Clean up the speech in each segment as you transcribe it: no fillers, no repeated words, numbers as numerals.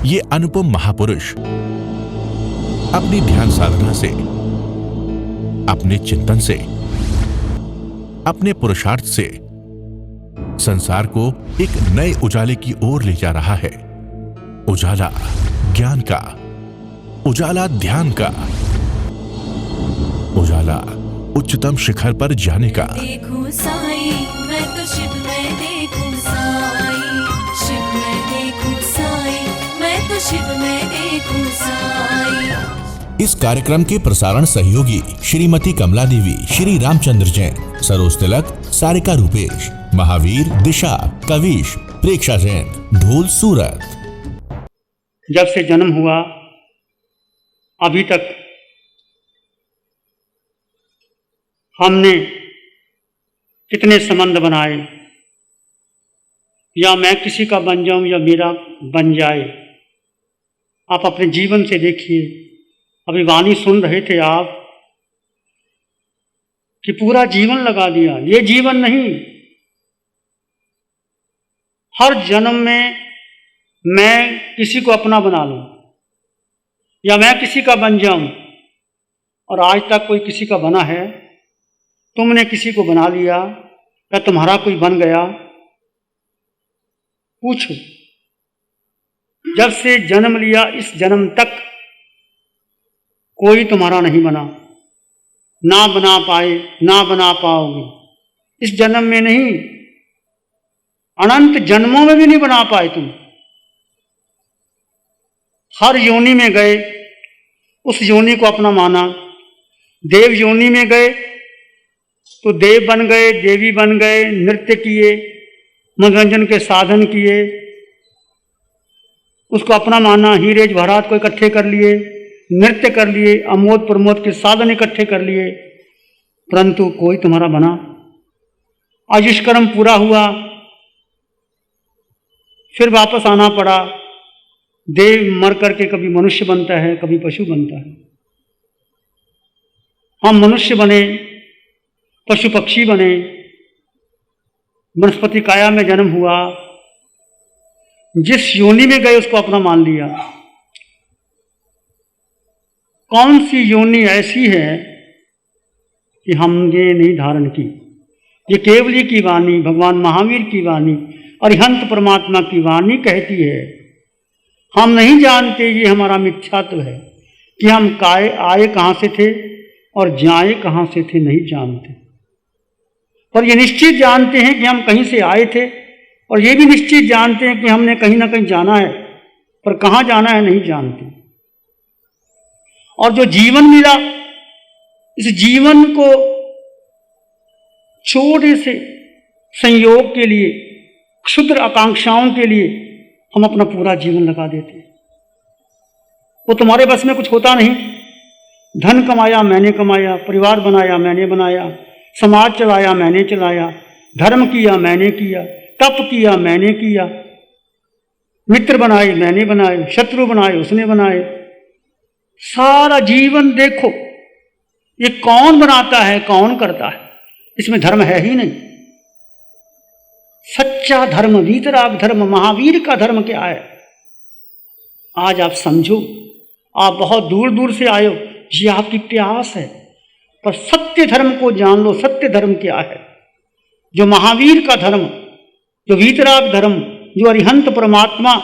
ये अनुपम महापुरुष अपनी ध्यान साधना से, अपने चिंतन से, अपने पुरुषार्थ से संसार को एक नए उजाले की ओर ले जा रहा है। उजाला ज्ञान का, उजाला ध्यान का, उजाला उच्चतम शिखर पर जाने का। देखूं साईं, मैं तो शिव में देखूं साईं, शिव में देखूं साईं, मैं तो शिव में देखूं साईं। इस कार्यक्रम के प्रसारण सहयोगी श्रीमती कमला देवी, श्री रामचंद्र जैन, सरोज तिलक, सारिका रूपेश, महावीर, दिशा, कविश, प्रेक्षा जैन, ढोल सूरत। जब से जन्म हुआ अभी तक हमने कितने संबंध बनाए, या मैं किसी का बन जाऊं या मेरा बन जाए। आप अपने जीवन से देखिए। अभी वाणी सुन रहे थे आप कि पूरा जीवन लगा दिया। ये जीवन नहीं, हर जन्म में मैं किसी को अपना बना लूं या मैं किसी का बन जाऊं। और आज तक कोई किसी का बना है? तुमने किसी को बना लिया या तुम्हारा कोई बन गया? पूछो। जब से जन्म लिया इस जन्म तक कोई तुम्हारा नहीं बना, ना बना पाए, ना बना पाओगे। इस जन्म में नहीं, अनंत जन्मों में भी नहीं बना पाए तुम। हर योनि में गए, उस योनि को अपना माना। देव योनि में गए तो देव बन गए, देवी बन गए, नृत्य किए, मनोरंजन के साधन किए, उसको अपना माना। हीरे जवाहरात को इकट्ठे कर लिए, नृत्य कर लिए, अमोद प्रमोद के साधन इकट्ठे कर लिए, परंतु कोई तुम्हारा बना? आयुष्कर्म पूरा हुआ, फिर वापस आना पड़ा। देव मर करके कभी मनुष्य बनता है, कभी पशु बनता है। हम मनुष्य बने, पशु पक्षी बने, वनस्पति काया में जन्म हुआ। जिस योनि में गए उसको अपना मान लिया। कौन सी योनि ऐसी है कि हमने नहीं धारण की? ये केवली की वाणी, भगवान महावीर की वाणी, अरिहंत परमात्मा की वाणी कहती है। हम नहीं जानते, ये हमारा मिथ्यात्व है कि हम आए कहाँ से थे और जाए कहाँ से थे, नहीं जानते। पर ये निश्चित जानते हैं कि हम कहीं से आए थे, और ये भी निश्चित जानते हैं कि हमने कहीं ना कहीं जाना है, पर कहाँ जाना है नहीं जानते। और जो जीवन मिला, इस जीवन को छोटे से संयोग के लिए, क्षुद्र आकांक्षाओं के लिए हम अपना पूरा जीवन लगा देते हैं। वो तुम्हारे बस में कुछ होता नहीं। धन कमाया मैंने कमाया, परिवार बनाया मैंने बनाया, समाज चलाया मैंने चलाया, धर्म किया मैंने किया, तप किया मैंने किया, मित्र बनाए मैंने बनाए, शत्रु बनाए उसने बनाए। सारा जीवन देखो, ये कौन बनाता है, कौन करता है? इसमें धर्म है ही नहीं। सच्चा धर्म, वीतराग धर्म, महावीर का धर्म क्या है? आज आप समझो। आप बहुत दूर दूर से आए हो, ये आपकी प्यास है, पर सत्य धर्म को जान लो। सत्य धर्म क्या है? जो महावीर का धर्म, जो वीतराग धर्म, जो अरिहंत परमात्मा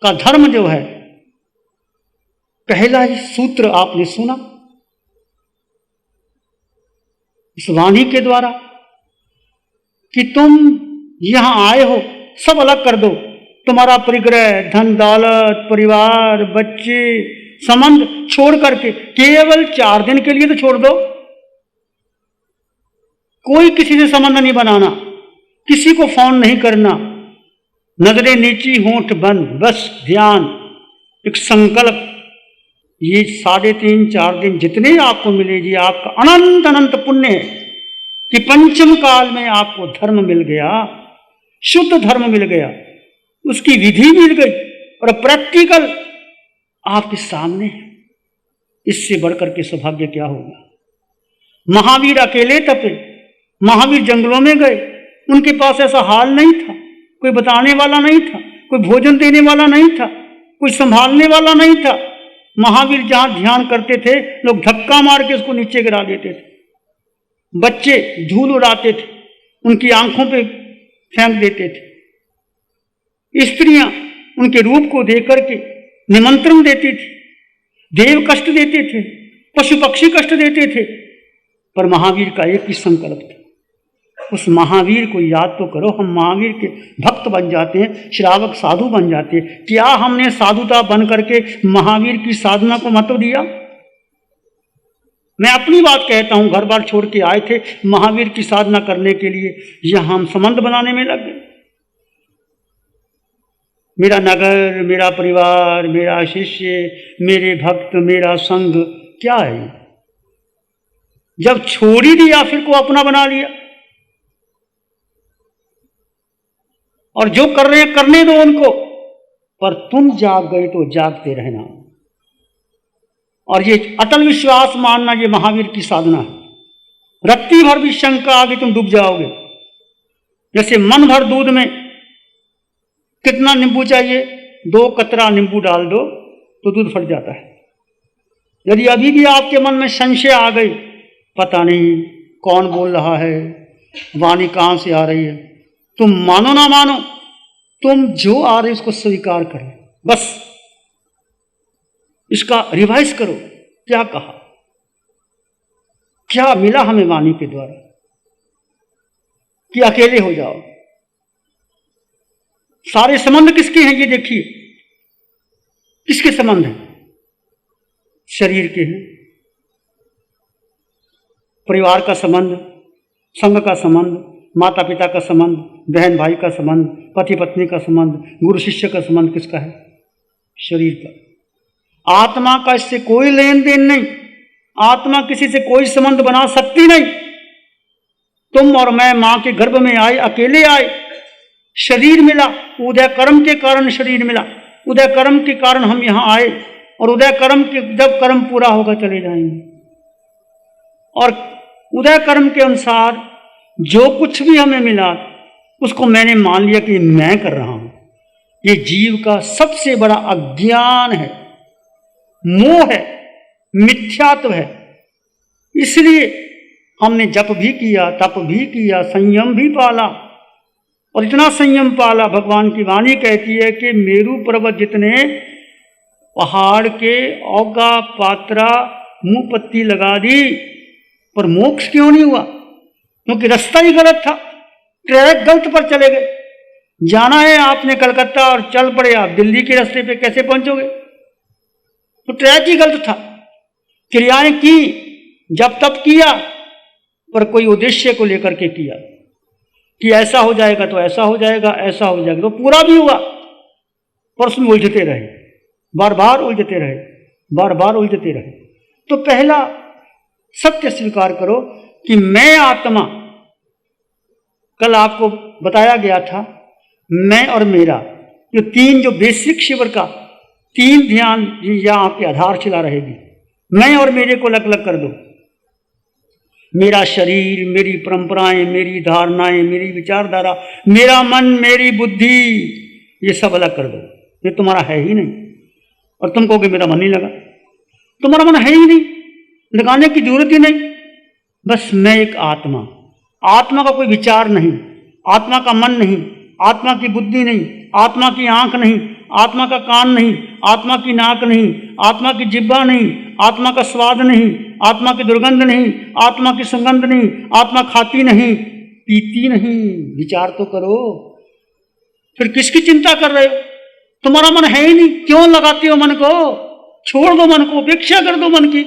का धर्म जो है, पहला ही सूत्र आपने सुना इस वाणी के द्वारा कि तुम यहां आए हो, सब अलग कर दो। तुम्हारा परिग्रह, धन दौलत, परिवार, बच्चे, संबंध छोड़ करके केवल 4 दिन के लिए तो छोड़ दो। कोई किसी से संबंध नहीं बनाना, किसी को फोन नहीं करना, नजरें नीची, होंठ बंद, बस ध्यान, एक संकल्प। ये 3.5-4 दिन जितने आपको मिले, ये आपका अनंत अनंत पुण्य है कि पंचम काल में आपको धर्म मिल गया, शुद्ध धर्म मिल गया, उसकी विधि मिल गई और प्रैक्टिकल आपके सामने है। इससे बढ़कर के सौभाग्य क्या होगा? महावीर अकेले तपे, महावीर जंगलों में गए, उनके पास ऐसा हाल नहीं था, कोई बताने वाला नहीं था, कोई भोजन देने वाला नहीं था, कोई संभालने वाला नहीं था। महावीर जहां ध्यान करते थे, लोग धक्का मार के उसको नीचे गिरा देते थे। बच्चे धूल उड़ाते थे, उनकी आंखों पे फेंक देते थे। स्त्रियां उनके रूप को देख करके निमंत्रण देती थी। देव कष्ट देते थे, पशु पक्षी कष्ट देते थे, पर महावीर का एक ही संकल्प था, उस महावीर को याद तो करो। हम महावीर के भक्त बन जाते हैं, श्रावक साधु बन जाते हैं। क्या हमने साधुता बन करके महावीर की साधना को महत्व दिया? मैं अपनी बात कहता हूं, घर बार छोड़ के आए थे महावीर की साधना करने के लिए, यहां हम संबंध बनाने में लग गए। मेरा नगर, मेरा परिवार, मेरा शिष्य, मेरे भक्त, मेरा संग, क्या है? जब छोड़ ही दिया फिर को अपना बना लिया। और जो कर रहे हैं करने दो उनको, पर तुम जाग गए तो जागते रहना। और ये अटल विश्वास मानना, ये महावीर की साधना है। रत्ती भर भी शंका आगे तुम डूब जाओगे। जैसे मन भर दूध में कितना नींबू चाहिए, 2 कतरा नींबू डाल दो तो दूध फट जाता है। यदि अभी भी आपके मन में संशय आ गई, पता नहीं कौन बोल रहा है, वाणी कहां से आ रही है, तुम मानो ना मानो, तुम जो आ रहे उसको स्वीकार करो। बस इसका रिवाइज करो, क्या कहा, क्या मिला हमें वाणी के द्वारा, कि अकेले हो जाओ। सारे संबंध किसके हैं ये देखिए, किसके संबंध हैं? शरीर के हैं, परिवार का संबंध, संघ का संबंध, माता पिता का संबंध, बहन भाई का संबंध, पति पत्नी का संबंध, गुरु शिष्य का संबंध किसका है? शरीर का। आत्मा का इससे कोई लेन देन नहीं। आत्मा किसी से कोई संबंध बना सकती नहीं। तुम और मैं मां के गर्भ में आए, अकेले आए, शरीर मिला, उदय कर्म के कारण शरीर मिला, उदय कर्म के कारण हम यहां आए, और उदय कर्म के जब कर्म पूरा होगा चले जाएंगे। और उदय कर्म के अनुसार जो कुछ भी हमें मिला उसको मैंने मान लिया कि मैं कर रहा हूं। ये जीव का सबसे बड़ा अज्ञान है, मोह है, मिथ्यात्व है। इसलिए हमने जप भी किया, तप भी किया, संयम भी पाला, और इतना संयम पाला, भगवान की वाणी कहती है कि मेरू पर्वत जितने पहाड़ के औगा पात्रा मुंह पत्ती लगा दी, पर मोक्ष क्यों नहीं हुआ? क्योंकि रास्ता ही गलत था, ट्रैक गलत पर चले गए। जाना है आपने कलकत्ता और चल पड़े आप दिल्ली के रास्ते पे, कैसे पहुंचोगे? तो ट्रैक ही गलत था। क्रियाएं की, जब तब किया, पर कोई उद्देश्य को लेकर के किया कि ऐसा हो जाएगा तो ऐसा हो जाएगा, ऐसा हो जाएगा, तो पूरा भी हुआ, पर उसमें उलझते रहे, बार बार उलझते रहे, बार बार उलझते रहे। तो पहला सत्य स्वीकार करो कि मैं आत्मा, कल आपको बताया गया था, मैं और मेरा, जो तीन, जो बेसिक शिविर का 3 ध्यान यहां आपके आधारशिला रहेगी। मैं और मेरे को अलग अलग कर दो। मेरा शरीर, मेरी परंपराएं, मेरी धारणाएं, मेरी विचारधारा, मेरा मन, मेरी बुद्धि, ये सब अलग कर दो। ये तुम्हारा है ही नहीं। और तुम कहोगे मेरा मन नहीं लगा, तुम्हारा मन है ही नहीं, लगाने की जरूरत ही नहीं। बस मैं एक आत्मा, आत्मा का कोई विचार नहीं, आत्मा का मन नहीं, आत्मा की बुद्धि नहीं, आत्मा की आंख नहीं, आत्मा का कान नहीं, आत्मा की नाक नहीं, आत्मा की जिह्वा नहीं, आत्मा का स्वाद नहीं, आत्मा की दुर्गंध नहीं, आत्मा की सुगंध नहीं, आत्मा खाती नहीं, पीती नहीं। विचार तो करो। फिर किसकी चिंता कर रहे हो? तुम्हारा मन है ही नहीं, क्यों लगाते हो मन को? छोड़ दो मन को, उपेक्षा कर दो मन की।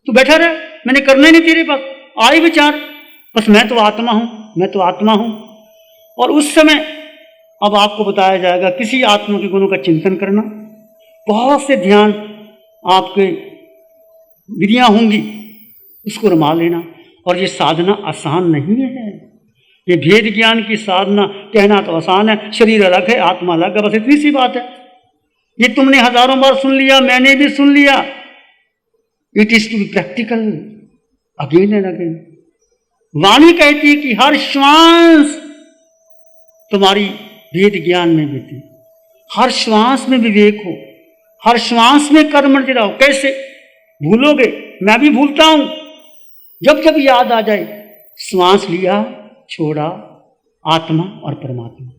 तू बैठा रहे, मैंने करना ही नहीं तेरे पास। आई विचार, बस मैं तो आत्मा हूं, मैं तो आत्मा हूं। और उस समय अब आपको बताया जाएगा किसी आत्मा के गुणों का चिंतन करना। बहुत से ध्यान आपके विधियां होंगी, उसको रमा लेना। और ये साधना आसान नहीं है। ये भेद ज्ञान की साधना कहना तो आसान है, शरीर अलग है, आत्मा अलग है, बस इतनी सी बात है। ये तुमने हजारों बार सुन लिया, मैंने भी सुन लिया। It is to be practical again and again. Vani कहती है कि हर श्वास तुम्हारी भेद ज्ञान में बीती, हर श्वास में विवेक हो, हर श्वास में कर्म रहो। कैसे भूलोगे? मैं भी भूलता हूं। जब जब याद आ जाए, श्वास लिया, छोड़ा, आत्मा और परमात्मा,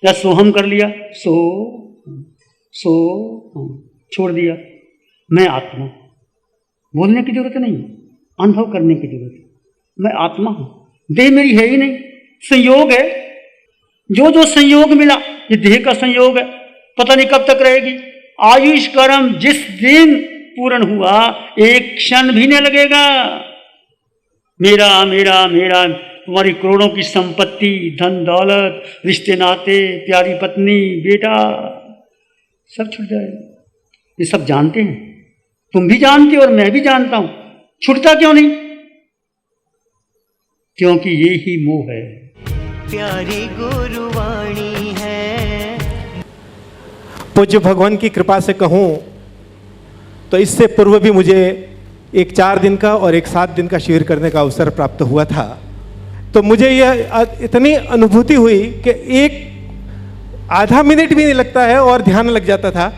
या सोहम कर लिया, सो छोड़ दिया, मैं आत्मा। बोलने की जरूरत नहीं, अनुभव करने की जरूरत है। मैं आत्मा हूं, देह मेरी है ही नहीं, संयोग है। जो जो संयोग मिला, ये देह का संयोग है, पता नहीं कब तक रहेगी। आयुष कर्म जिस दिन पूर्ण हुआ, एक क्षण भी नहीं लगेगा। मेरा मेरा मेरा, तुम्हारी करोड़ों की संपत्ति, धन दौलत, रिश्ते नाते, प्यारी पत्नी, बेटा, सब छूट जाएगा। ये सब जानते हैं, तुम भी जानते हो और मैं भी जानता हूं। छूटता क्यों नहीं? क्योंकि ये ही मोह है। प्यारी गुरुवाणी है। पूज्य भगवान की कृपा से कहूं तो इससे पूर्व भी मुझे एक 4 दिन का और एक 7 दिन का शिविर करने का अवसर प्राप्त हुआ था। तो मुझे यह इतनी अनुभूति हुई कि एक आधा मिनट भी नहीं लगता है और ध्यान लग जाता था,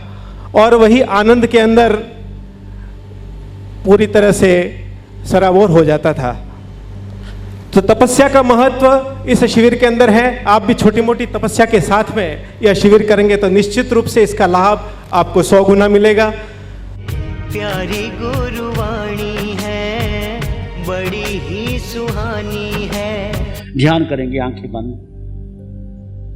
और वही आनंद के अंदर पूरी तरह से सराबोर हो जाता था। तो तपस्या का महत्व इस शिविर के अंदर है। आप भी छोटी मोटी तपस्या के साथ में यह शिविर करेंगे तो निश्चित रूप से इसका लाभ आपको 100 गुना मिलेगा। प्यारी गुरुवाणी है, बड़ी ही सुहानी है। ध्यान करेंगे आंखें बंद,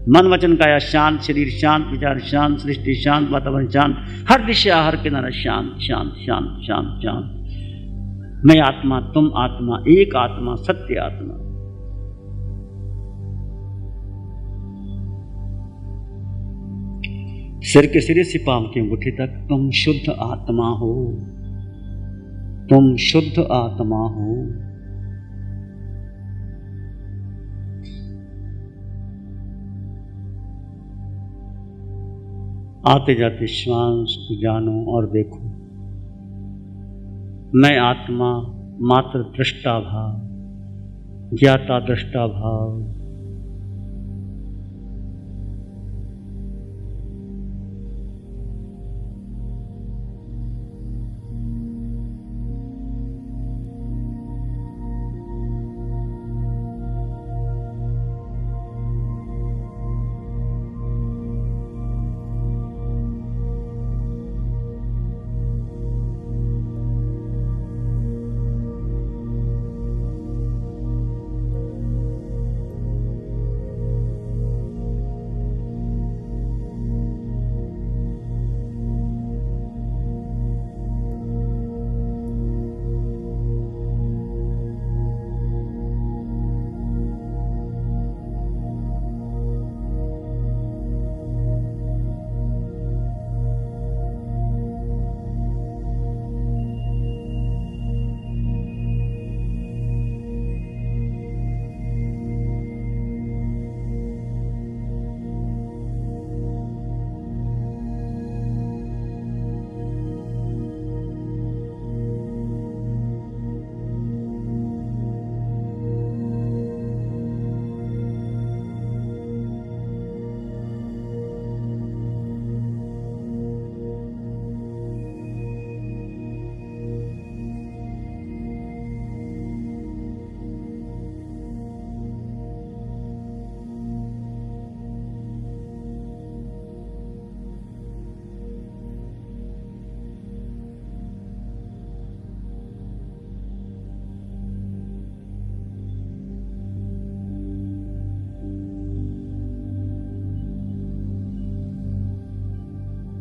मन वचन काया शांत, शरीर शांत, विचार शांत, सृष्टि शांत, वातावरण शांत, हर दिशा हर किनारा शांत शांत शांत शांत शांत। मैं आत्मा, तुम आत्मा, एक आत्मा, सत्य आत्मा। सिर के सिरे से पांव के अंगूठे तक तुम शुद्ध आत्मा हो, तुम शुद्ध आत्मा हो। आते जाते श्वास को जानो और देखो। मैं आत्मा मात्र दृष्टा भाव, ज्ञाता दृष्टा भाव।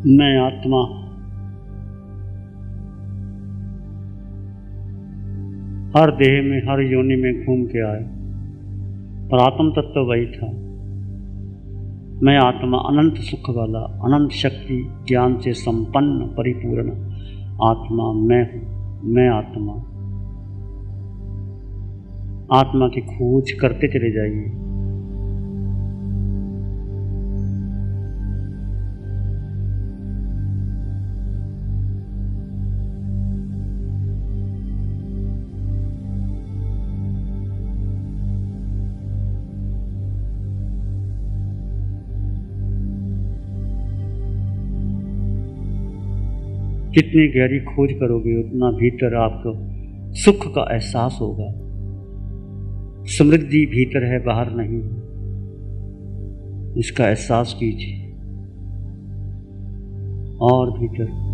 मैं आत्मा, हर देह में, हर योनि में घूम के आए, पर आत्म तत्व वही था। मैं आत्मा अनंत सुख वाला, अनंत शक्ति ज्ञान से संपन्न परिपूर्ण आत्मा मैं हूं। मैं आत्मा। आत्मा की खोज करते चले जाइए। जितनी गहरी खोज करोगे उतना भीतर आपको सुख का एहसास होगा। समृद्धि भीतर है, बाहर नहीं। इसका एहसास कीजिए और भीतर।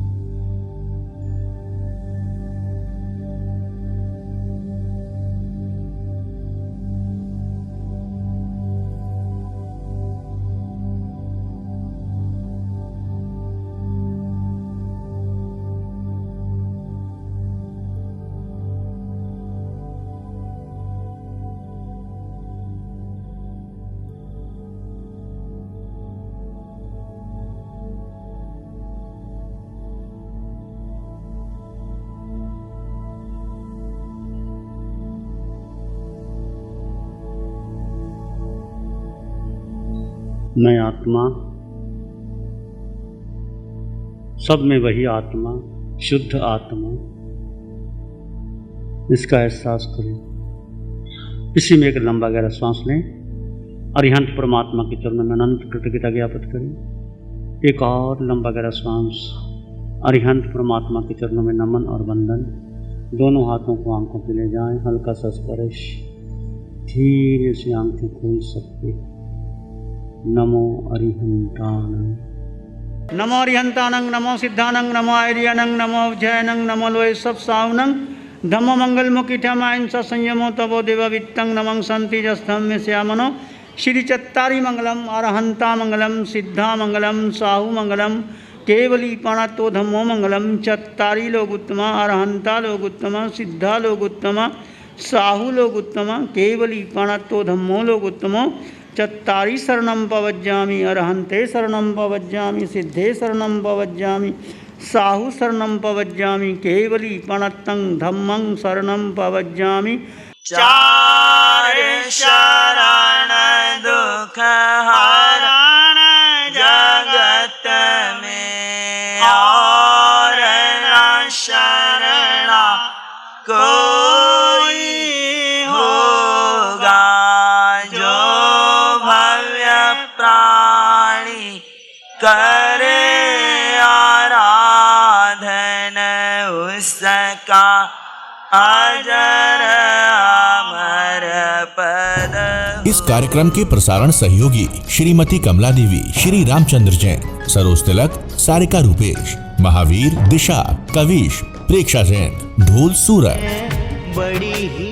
मैं आत्मा, सब में वही आत्मा, शुद्ध आत्मा, इसका एहसास करें। इसी में एक लंबा गहरा सांस लें। अरिहंत परमात्मा के चरणों में अनंत कृतज्ञता ज्ञापित करें। एक और लंबा गहरा सांस। अरिहंत परमात्मा के चरणों में नमन और वंदन। दोनों हाथों को आंखों पे ले जाएं। हल्का सा स्पर्श। धीरे से आंखें खोल सकते। नमो अरिहंतानंग। नमो अरिहंतानंग, नमो सिद्धानंग, नमो आर्यानंग, नमो जयनंग, नमो लोय सब सावनंग। धम्मो मंगल मुकिठमायन स संयमो तवो देव वित्तंग नमं संति जस्थम में श्यामनो। श्री चत्तारी मंगलम, अरहंता मंगलम, सिद्धा मंगलम, साहु मंगलम, केवली पाणतो धम्मो मंगलम। चत्तारी लोग उत्तमा, अरहंता लोग उत्तमा, सिद्धा लोग उत्तमा, साहु लोग उत्तमा, केवली पाणतो धम्मो लोग उत्तमो। चत्तारी शरणं पवज्जामि, अरहंते शरणं पवज्जामि, सिद्धे शरणं पवज्जामि, साहु शरणं पवज्जामि, केवली प्रणतं धम्मं शरणं पवज्जामि। चार शरण दुख हरण जगत में, और न शरणा कोई होगा। जो भव्य प्राणी करे आराधन, उसका अजर अमर पद। इस कार्यक्रम के प्रसारण सहयोगी श्रीमती कमला देवी, श्री रामचंद्र जैन, सरोज तिलक, सारिका रूपेश, महावीर, दिशा, कविश, प्रेक्षा जैन, ढोल सूरत। बड़ी ही